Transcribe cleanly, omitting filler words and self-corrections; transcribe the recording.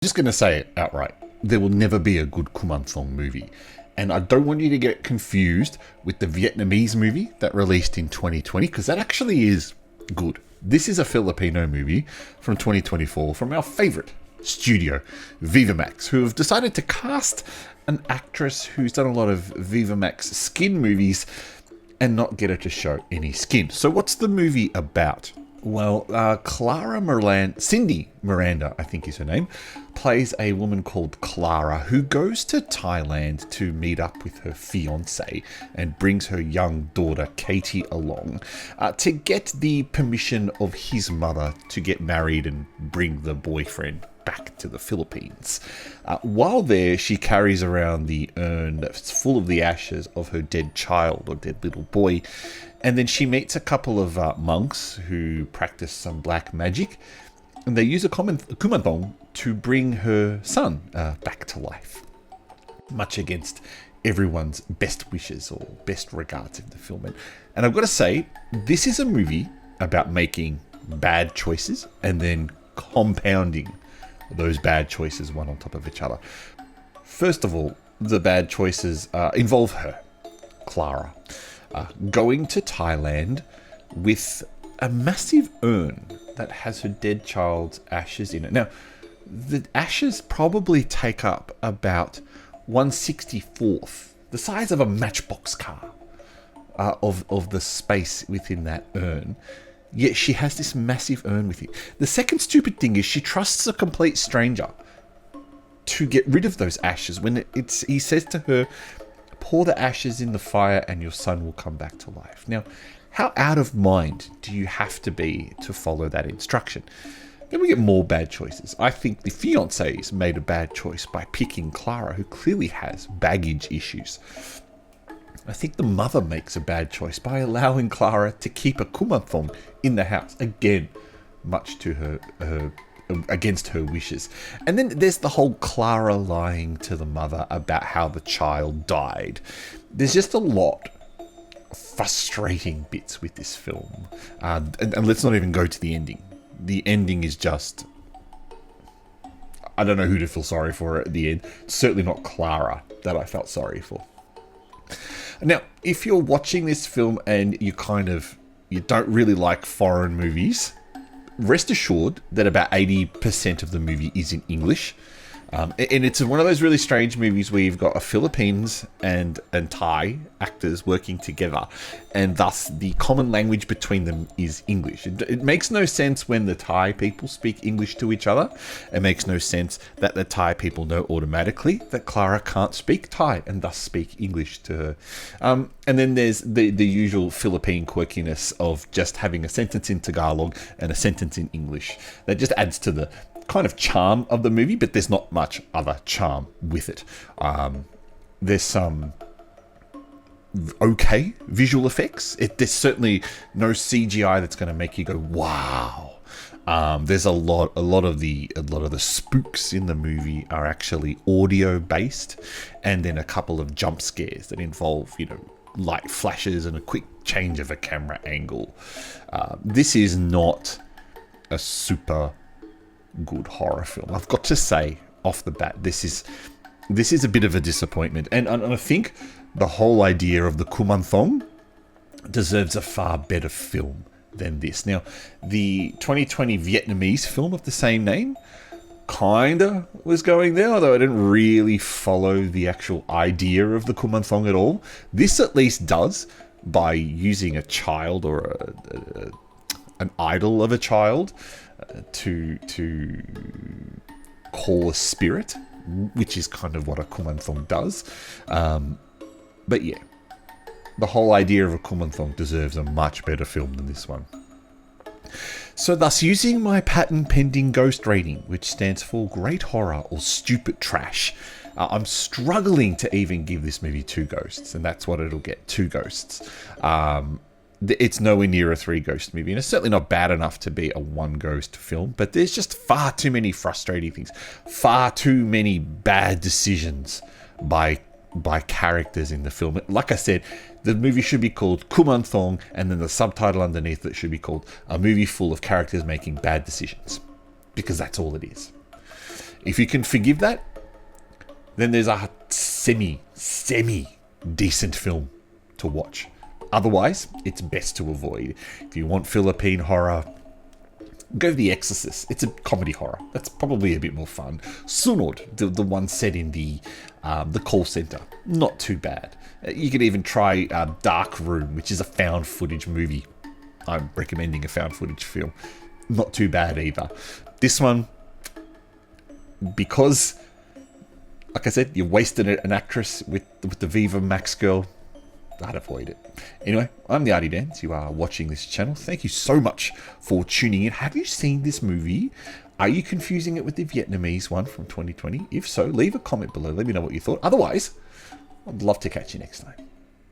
Just going to say it outright. There will never be a good KUMAN THONG movie. And I don't want you to get confused with the Vietnamese movie that released in 2020, because that actually is good. This is a Filipino movie from 2024 from our favourite studio, Viva Max, who have decided to cast an actress who's done a lot of Viva Max skin movies and not get her to show any skin. So what's the movie about? Well, Cindy Miranda, I think is her name, plays a woman called Clara who goes to Thailand to meet up with her fiance and brings her young daughter Katie along to get the permission of his mother to get married and bring the boyfriend back to the Philippines. While there, she carries around the urn that's full of the ashes of her dead child or dead little boy. And then she meets a couple of monks who practice some black magic, and they use a KUMAN THONG to bring her son back to life, much against everyone's best wishes or best regards in the film. And I've got to say, this is a movie about making bad choices and then compounding those bad choices one on top of each other. First of all, the bad choices involve her, Clara. Going to Thailand with a massive urn that has her dead child's ashes in it. Now, the ashes probably take up about 1/64th, the size of a matchbox car, of the space within that urn. Yet she has this massive urn with it. The second stupid thing is she trusts a complete stranger to get rid of those ashes when he says to her, pour the ashes in the fire and your son will come back to life. Now, how out of mind do you have to be to follow that instruction? Then we get more bad choices. I think the fiancés made a bad choice by picking Clara, who clearly has baggage issues. I think the mother makes a bad choice by allowing Clara to keep a KUMAN THONG in the house. Again, much to her against her wishes. And then there's the whole Clara lying to the mother about how the child died. There's just a lot of frustrating bits with this film. And let's not even go to the ending. The ending is just... I don't know who to feel sorry for at the end. Certainly not Clara that I felt sorry for. Now, if you're watching this film and you don't really like foreign movies, rest assured that about 80% of the movie is in English. And it's one of those really strange movies where you've got a Philippines and Thai actors working together, and thus the common language between them is English. It makes no sense when the Thai people speak English to each other. It makes no sense that the Thai people know automatically that Clara can't speak Thai and thus speak English to her. And then there's the usual Philippine quirkiness of just having a sentence in Tagalog and a sentence in English. That just adds to the kind of charm of the movie, but there's not much other charm with it. There's some okay visual effects. There's certainly no CGI that's going to make you go wow. There's a lot of the spooks in the movie are actually audio based, and then a couple of jump scares that involve light flashes and a quick change of a camera angle. This is not a super good horror film. I've got to say off the bat, this is a bit of a disappointment, and I think the whole idea of the KUMAN THONG deserves a far better film than this. Now, the 2020 Vietnamese film of the same name kinda was going there, although I didn't really follow the actual idea of the KUMAN THONG at all. This at least does, by using a child or an idol of a child to call a spirit, which is kind of what a KUMAN THONG does. But yeah, the whole idea of a KUMAN THONG deserves a much better film than this one. So thus, using my patent pending ghost rating, which stands for great horror or stupid trash, I'm struggling to even give this movie 2 ghosts, and that's what it'll get, 2 ghosts. It's nowhere near a 3 ghost movie, and it's certainly not bad enough to be a 1 ghost film, but there's just far too many frustrating things, far too many bad decisions by characters in the film. Like I said, the movie should be called KUMAN THONG, and then the subtitle underneath it should be called A Movie Full of Characters Making Bad Decisions, because that's all it is. If you can forgive that, then there's a semi decent film to watch. Otherwise, it's best to avoid. If you want Philippine horror, go The Exorcist. It's a comedy horror. That's probably a bit more fun. Sunod, the one set in the call center, not too bad. You could even try Dark Room, which is a found footage movie. I'm recommending a found footage film. Not too bad either. This one, because, like I said, you wasted an actress with the Viva Max girl, I'd avoid it. Anyway, I'm the Artie Dance. You are watching this channel. Thank you so much for tuning in. Have you seen this movie? Are you confusing it with the Vietnamese one from 2020? If so, leave a comment below. Let me know what you thought. Otherwise, I'd love to catch you next time.